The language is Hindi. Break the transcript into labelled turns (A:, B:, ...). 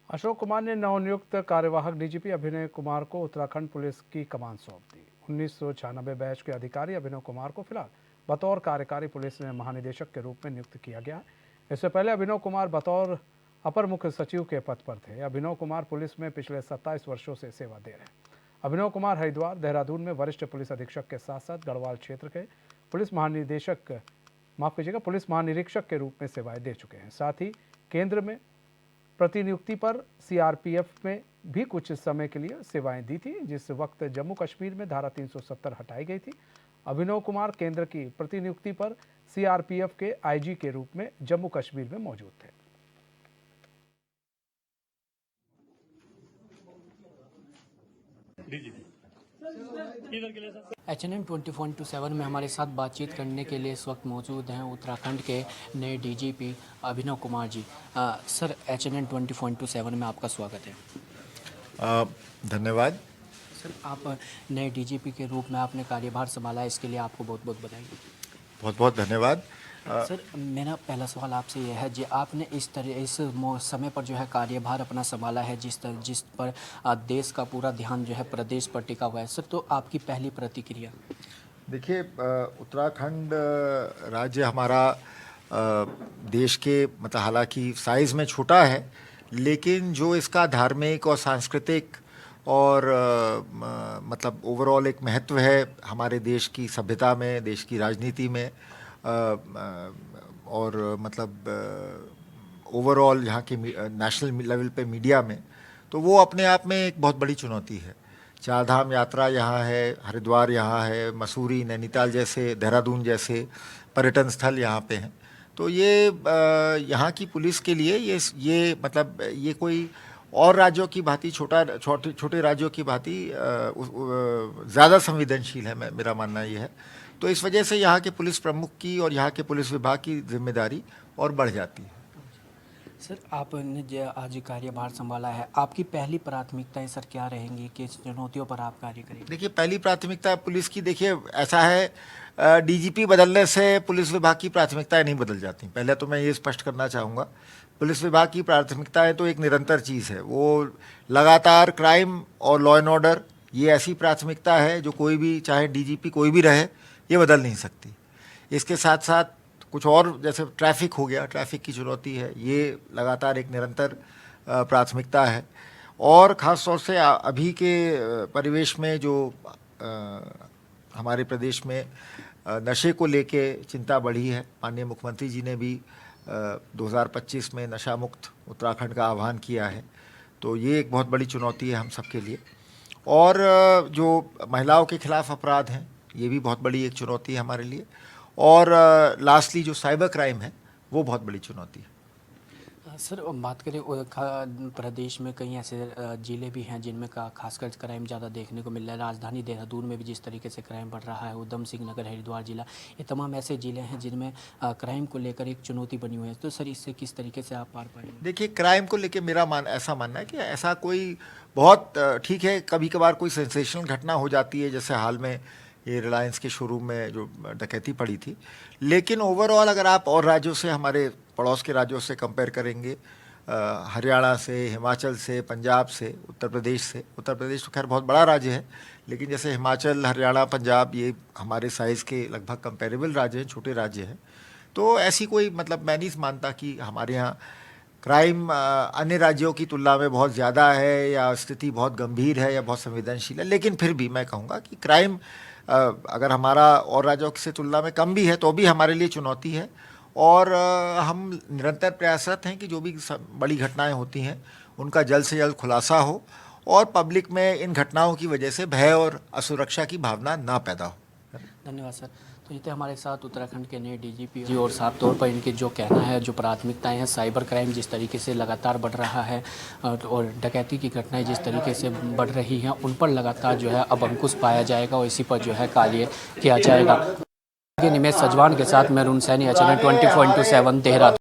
A: अशोक कुमार ने नवनियुक्त कार्यवाहक डीजीपी अभिनव कुमार को उत्तराखंड पुलिस की कमान सौंप दी। 1996 बैच के अधिकारी अभिनव कुमार को फिलहाल बतौर कार्यकारी पुलिस में महानिदेशक के रूप में नियुक्त किया गया है। इससे पहले अभिनव कुमार बतौर अपर मुख्य सचिव के पद पर थे। अभिनव कुमार पुलिस में पिछले 27 वर्षों से सेवा दे रहे हैं। अभिनव कुमार हरिद्वार, देहरादून में वरिष्ठ पुलिस अधीक्षक के साथ साथ गढ़वाल क्षेत्र के पुलिस महानिरीक्षक के रूप में सेवाएं दे चुके हैं। साथ ही केंद्र में प्रतिनियुक्ति पर सीआरपीएफ में भी कुछ समय के लिए सेवाएं दी थी, जिस वक्त जम्मू कश्मीर में धारा 370 हटाई गई थी। अभिनव कुमार केंद्र की प्रतिनियुक्ति पर सीआरपीएफ के आईजी के रूप में जम्मू कश्मीर में मौजूद थे।
B: HNN 24/7 में हमारे साथ बातचीत करने के लिए इस वक्त मौजूद हैं उत्तराखंड के नए DGP Abhinav Kumar ji. Sir, HNN 24/7 में आपका स्वागत है।
C: धन्यवाद।
B: सर, आप नए डीजीपी के रूप में आपने कार्यभार संभाला है, इसके लिए आपको बहुत बहुत बधाई।
C: बहुत बहुत धन्यवाद।
B: सर, मेरा पहला सवाल आपसे यह है, जी आपने इस समय पर जो है कार्यभार अपना संभाला है, जिस पर देश का पूरा ध्यान जो है प्रदेश पर टिका हुआ है। सर, तो आपकी पहली प्रतिक्रिया?
C: देखिए, उत्तराखंड राज्य हमारा देश के मतलब हालांकि साइज़ में छोटा है, लेकिन जो इसका धार्मिक और सांस्कृतिक और मतलब ओवरऑल एक महत्व है हमारे देश की सभ्यता में, देश की राजनीति में, और मतलब ओवरऑल यहाँ के नेशनल लेवल पे मीडिया में, तो वो अपने आप में एक बहुत बड़ी चुनौती है। चार धाम यात्रा यहाँ है, हरिद्वार यहाँ है, मसूरी, नैनीताल जैसे, देहरादून जैसे पर्यटन स्थल यहाँ पे हैं। तो ये यहाँ की पुलिस के लिए ये मतलब ये कोई और राज्यों की भांति छोटे राज्यों की भांति ज़्यादा संवेदनशील है, मेरा मानना ये है। तो इस वजह से यहाँ के पुलिस प्रमुख की और यहाँ के पुलिस विभाग की जिम्मेदारी और बढ़ जाती है।
B: सर, आपने आज कार्यभार संभाला है, आपकी पहली प्राथमिकताएं सर क्या रहेंगी, किस चुनौतियों पर आप कार्य करेंगे?
C: देखिए, पहली प्राथमिकता पुलिस की, देखिए ऐसा है, डीजीपी बदलने से पुलिस विभाग की प्राथमिकताएं नहीं बदल जाती। पहले तो मैं ये स्पष्ट करना चाहूँगा, पुलिस विभाग की प्राथमिकताएं तो एक निरंतर चीज़ है। वो लगातार क्राइम और लॉ एंड ऑर्डर, ये ऐसी प्राथमिकता है जो कोई भी, चाहे डीजीपी कोई भी रहे, ये बदल नहीं सकती। इसके साथ साथ कुछ और, जैसे ट्रैफिक हो गया, ट्रैफिक की चुनौती है, ये लगातार एक निरंतर प्राथमिकता है। और ख़ास तौर से अभी के परिवेश में जो हमारे प्रदेश में नशे को लेके चिंता बढ़ी है, माननीय मुख्यमंत्री जी ने भी 2025 में नशा मुक्त उत्तराखंड का आह्वान किया है। तो ये एक बहुत बड़ी चुनौती है हम सबके लिए। और जो महिलाओं के खिलाफ अपराध हैं, ये भी बहुत बड़ी एक चुनौती है हमारे लिए। और लास्टली जो साइबर क्राइम है, वो बहुत बड़ी चुनौती है।
B: सर, बात करें प्रदेश में कई ऐसे ज़िले भी हैं जिनमें खासकर क्राइम ज़्यादा देखने को मिल रहा है। राजधानी देहरादून में भी जिस तरीके से क्राइम बढ़ रहा है, उधम सिंह नगर, हरिद्वार जिला, ये तमाम ऐसे ज़िले हैं जिनमें क्राइम को लेकर एक चुनौती बनी हुई है। तो सर, इससे किस तरीके से आप पार पाएंगे?
C: देखिए, क्राइम को लेकर मेरा ऐसा मानना है कि ऐसा कोई बहुत ठीक है, कभी कभार कोई सेंसेशनल घटना हो जाती है, जैसे हाल में ये रिलायंस के शोरूम में जो डकैती पड़ी थी। लेकिन ओवरऑल अगर आप और राज्यों से, हमारे पड़ोस के राज्यों से कंपेयर करेंगे, हरियाणा से, हिमाचल से, पंजाब से, उत्तर प्रदेश तो खैर बहुत बड़ा राज्य है, लेकिन जैसे हिमाचल, हरियाणा, पंजाब, ये हमारे साइज़ के लगभग कंपेरेबल राज्य हैं, छोटे राज्य हैं। तो ऐसी कोई मतलब मैं नहीं मानता कि हमारे यहाँ क्राइम अन्य राज्यों की तुलना में बहुत ज़्यादा है, या स्थिति बहुत गंभीर है, या बहुत संवेदनशील है। लेकिन फिर भी मैं कहूँगा कि क्राइम अगर हमारा और राज्यों से तुलना में कम भी है, तो भी हमारे लिए चुनौती है। और हम निरंतर प्रयासरत हैं कि जो भी बड़ी घटनाएं होती हैं, उनका जल्द से जल्द खुलासा हो और पब्लिक में इन घटनाओं की वजह से भय और असुरक्षा की भावना ना पैदा हो।
B: धन्यवाद सर। तो ये थे हमारे साथ उत्तराखंड के नए डीजीपी जी, और साफ तौर पर इनके जो कहना है, जो प्राथमिकताएं हैं, साइबर क्राइम जिस तरीके से लगातार बढ़ रहा है और डकैती की घटनाएं जिस तरीके से बढ़ रही हैं, उन पर लगातार जो है अब अंकुश पाया जाएगा और इसी पर जो है कार्य किया जाएगा। निमेश सजवान के साथ मैं रुन सैनी, HNN 24/7 देहरादून।